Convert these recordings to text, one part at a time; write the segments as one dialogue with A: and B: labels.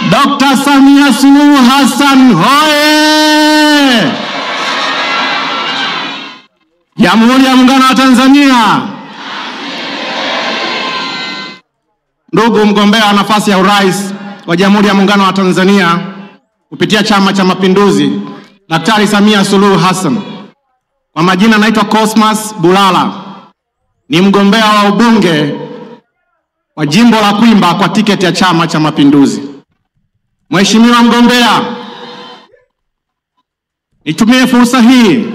A: Dr. Samia Suluhu Hassan hoye! Jamhuri ya Muungano wa Tanzania. Ndugu mgombea wa nafasi ya urais wa Jamhuri ya Muungano wa Tanzania kupitia Chama cha Mapinduzi, Daktari Samia Suluhu Hassan. Kwa majina naitwa Cosmas Bulala. Ni mgombea wa ubunge wa jimbo la Kwimba kwa tiketi ya Chama cha Mapinduzi. Mheshimiwa mgombea, nitumie fursa hii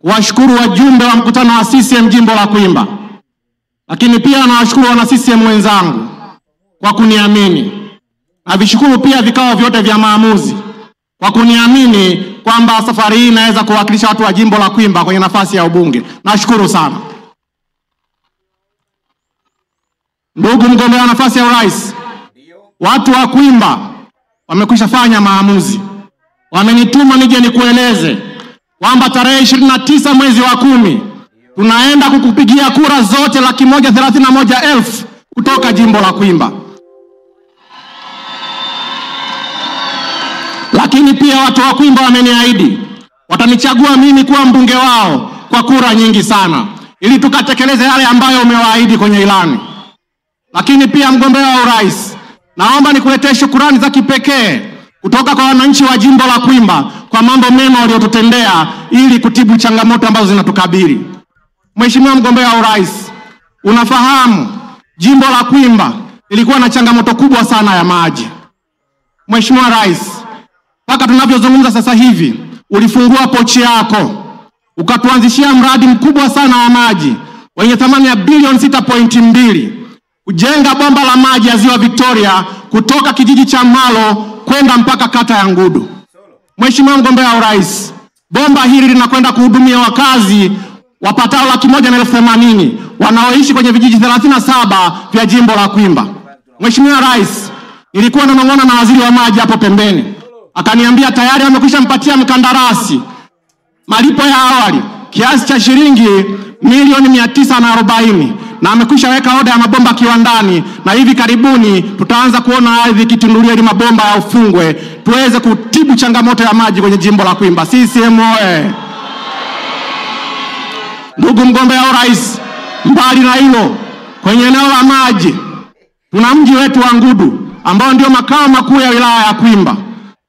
A: kuwashukuru wajumbe wa mkutano wa CCM jimbo la Kwimba. Lakini pia nawashukuru wana CCM wenzangu kwa kuniamini. Na vishukuru pia vikao vyote vya maamuzi kwa kuniamini kwamba safari hii naweza kuwakilisha watu wa jimbo la Kwimba kwenye nafasi ya ubunge. Nashukuru sana. Ndugu mgombea wa nafasi ya urais, watu wa Kwimba wamekwisha fanya maamuzi. Wamenituma nije nikueleze kwamba tarehe 29 mwezi wa 10 tunaenda kukupigia kura zote 131,000 kutoka jimbo la Kwimba. Lakini pia watu wa Kwimba wameniahidi watanichagua mimi kuwa mbunge wao kwa kura nyingi sana, ili tukatekeleze yale ambayo umewaahidi kwenye ilani. Lakini pia mgombea wa urais, naomba nikuletee shukrani za kipekee kutoka kwa wananchi wa jimbo la Kwimba kwa mambo mema waliotutendea ili kutibu changamoto ambazo zinatukabili. Mheshimiwa mgombea wa urais, unafahamu jimbo la Kwimba ilikuwa na changamoto kubwa sana ya maji. Mheshimiwa Rais, mpaka tunavyozungumza sasa hivi ulifungua pochi yako ukatuanzishia mradi mkubwa sana wa maji wenye thamani ya bilioni 6.2 kujenga bomba la maji ya Ziwa Victoria kutoka kijiji cha Malo kwenda mpaka kata ya Ngudu. Mheshimiwa mgombea wa urais, bomba hili linakwenda kuhudumia wakazi wapatao 180,000 wanaoishi kwenye vijiji 37 vya jimbo la Kwimba. Mheshimiwa Rais, nilikuwa nanong'ona na waziri wa maji hapo pembeni. Akaniambia tayari wamekwisha mpatia mkandarasi malipo ya awali kiasi cha shilingi milioni 940 na amekwisha weka oda ya mabomba kiwandani, na hivi karibuni tutaanza kuona ardhi kitundulia ili mabomba ya ufungwe tuweze kutibu changamoto ya maji kwenye jimbo la Kwimba. CCM oye! Ndugu mgombea wa urais, mbali na hilo, kwenye eneo la maji tuna mji wetu wa Ngudu ambao ndio makao makuu ya wilaya ya Kwimba.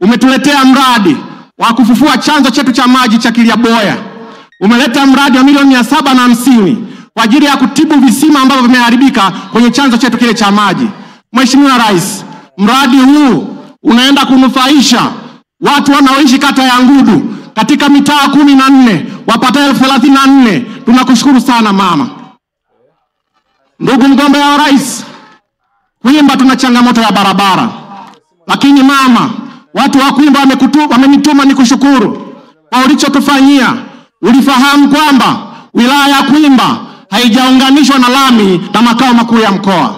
A: Umetuletea mradi wa kufufua chanzo chetu cha maji cha Kiliaboya. Umeleta mradi wa milioni 750 kwa ajili ya kutibu visima ambavyo vimeharibika kwenye chanzo chetu kile cha maji. Mheshimiwa Rais, mradi huu unaenda kunufaisha watu wanaoishi kata ya Ngudu katika mitaa 14 wapata 34,000. Tunakushukuru sana mama. Ndugu mgombea wa rais, Kwimba tuna changamoto ya barabara. Lakini mama, watu wa Kwimba wamenituma nikushukuru kwa ulichotufanyia. Ulifahamu kwamba wilaya ya Kwimba haijaunganishwa na lami na makao makuu ya mkoa.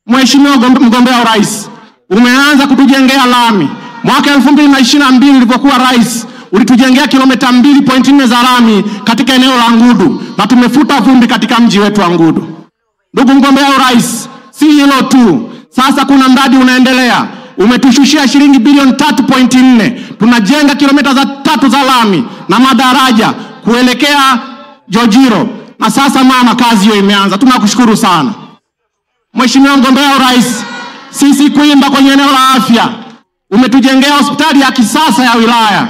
A: Mheshimiwa mgombea wa rais, umeanza kutujengea lami. Mwaka 2022 ulipokuwa rais, ulitujengea kilomita 2.4 za lami katika eneo la Ngudu na tumefuta vumbi katika mji wetu wa Ngudu. Ndugu mgombea wa rais, si hilo tu. Sasa kuna mradi unaendelea. Umetushushia shilingi bilioni 3.4. Tunajenga kilomita 3 za lami na madaraja kuelekea Jojiro. Na sasa mama, kazi hiyo imeanza. Tunakushukuru sana. Mheshimiwa mgombea wa rais, sisi Kwimba kwenye eneo la afya umetujengea hospitali ya kisasa ya wilaya.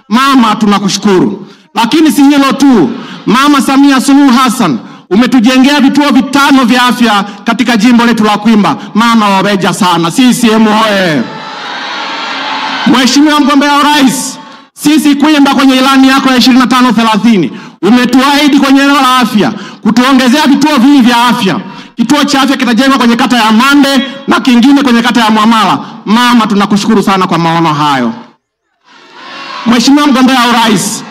A: Mama, tunakushukuru. Lakini si hilo tu. Mama Samia Suluhu Hassan umetujengea vituo 5 vya afya katika jimbo letu la Kwimba. Mama, wabeja sana. CCM hoye! Mheshimiwa mgombea wa rais, sisi Kwimba kwenye ilani yako ya 25-30 umetuahidi kwenye eneo la afya kutuongezea vituo vingi vya afya. Kituo cha afya kitajengwa kwenye kata ya Mande na kingine kwenye kata ya Mwamala. Mama, tunakushukuru sana kwa maono hayo. Mheshimiwa mgombea wa rais,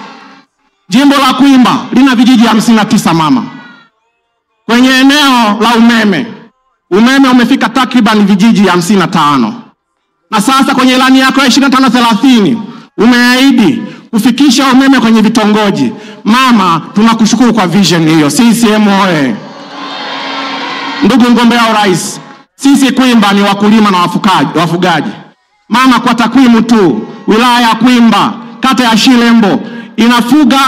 A: jimbo la Kwimba lina vijiji 59 mama. Kwenye eneo la umeme umefika takriban vijiji 55. Na sasa kwenye ilani yako ya 25-30 umeahidi kufikisha umeme kwenye vitongoji. Mama, tunakushukuru kwa vision hiyo. CCM oye! Ndugu mgombea wa rais, sisi Kwimba ni wakulima na wafugaji. Mama, kwa takwimu tu, wilaya ya Kwimba, kata ya Shilembo, inafuga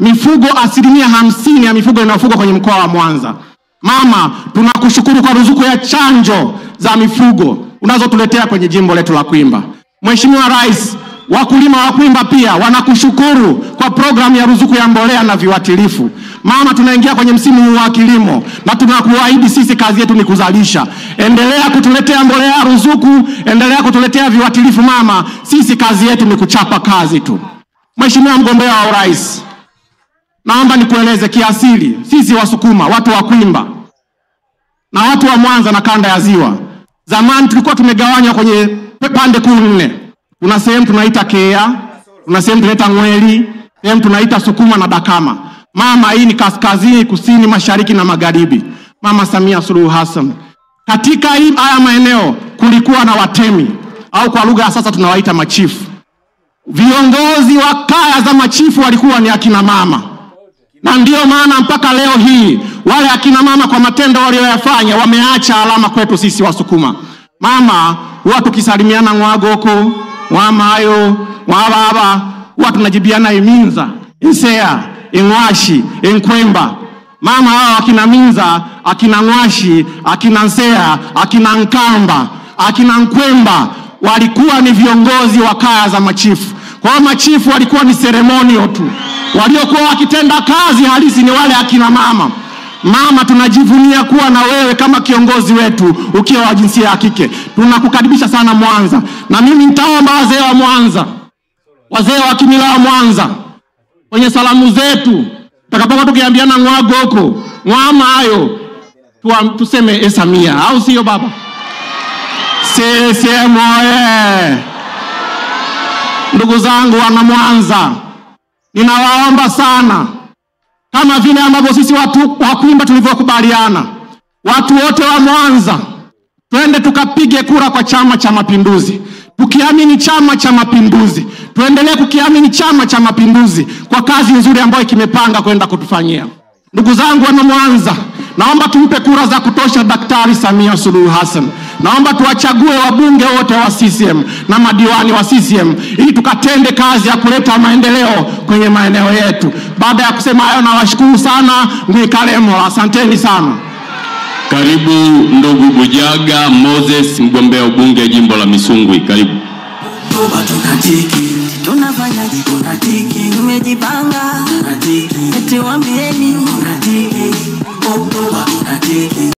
A: mifugo 50% ya mifugo inafugwa kwenye mkoa wa Mwanza. Mama, tunakushukuru kwa ruzuku ya chanjo za mifugo unazotuletea kwenye jimbo letu la Kwimba. Mheshimiwa Rais, wakulima wa Kwimba pia wanakushukuru kwa programu ya ruzuku ya mbolea na viuatilifu. Mama, tunaingia kwenye msimu wa kilimo na tunakuahidi sisi kazi yetu ni kuzalisha. Endelea kutuletea mbolea ya ruzuku, endelea kutuletea viuatilifu mama, sisi kazi yetu ni kuchapa kazi tu. Mheshimiwa mgombea wa urais, naomba nikueleze kiasili, sisi Wasukuma, watu wa Kwimba na watu wa Mwanza na kanda ya Ziwa, zamani tulikuwa tumegawanywa kwenye pande kuu 4. Kuna sehemu tunaita Kea, kuna sehemu tunaita Ngweli, sehemu tunaita Sukuma na Dakama. Mama, hii ni kaskazini, kusini, mashariki na magharibi. Mama Samia Suluhu Hassan, katika haya maeneo kulikuwa na watemi, au kwa lugha ya sasa tunawaita machifu. Viongozi wa kaya za machifu walikuwa ni akina mama. Na ndio maana mpaka leo hii wale akina mama kwa matendo walioyafanya wameacha alama kwetu sisi Wasukuma. Mama, huwa tukisalimiana Mwagoko, Mwamayo, Mwababa, huwa tunajibiana Iminza, Insea, Ingwashi, Inkwemba. Mama, hao akina Minza, akina Ngwashi, akina Nsea, akina Nkamba, akina Nkwemba walikuwa ni viongozi wa kaya za machifu. Kwa hiyo machifu walikuwa ni ceremonial tu. Waliokuwa wakitenda kazi halisi ni wale akina mama. Mama, tunajivunia kuwa na wewe kama kiongozi wetu ukiwa wa jinsia ya kike. Tunakukaribisha sana Mwanza. Na mimi nitaomba wazee wa Mwanza, wazee wa kimila wa Mwanza, kwenye salamu zetu tutakapokuwa tukiambiana Mwagoko, Mwamayo, tuseme Samia, au sio baba? CCM oye! Ndugu zangu wana Mwanza, ninawaomba sana, kama vile ambavyo sisi watu wa Kwimba tulivyokubaliana, watu wote wa Mwanza twende tukapige kura kwa Chama cha Mapinduzi. Tukiamini Chama cha Mapinduzi, tuendelee kukiamini Chama cha Mapinduzi kwa kazi nzuri ambayo kimepanga kwenda kutufanyia. Ndugu zangu wana Mwanza, naomba tumpe kura za kutosha Daktari Samia Suluhu Hassan. Naomba tuwachague wabunge wote wa CCM na madiwani wa CCM ili tukatende kazi ya kuleta maendeleo kwenye maeneo yetu. Baada ya kusema hayo, nawashukuru sana. Mwikalemo, asanteni sana.
B: Karibu ndugu Bujaga Moses, mgombea ubunge jimbo la Misungwi. Karibu.
C: Tunafanya tunatiki, tumejipanga tunatiki, eti waambieni tunatiki, tunatiki.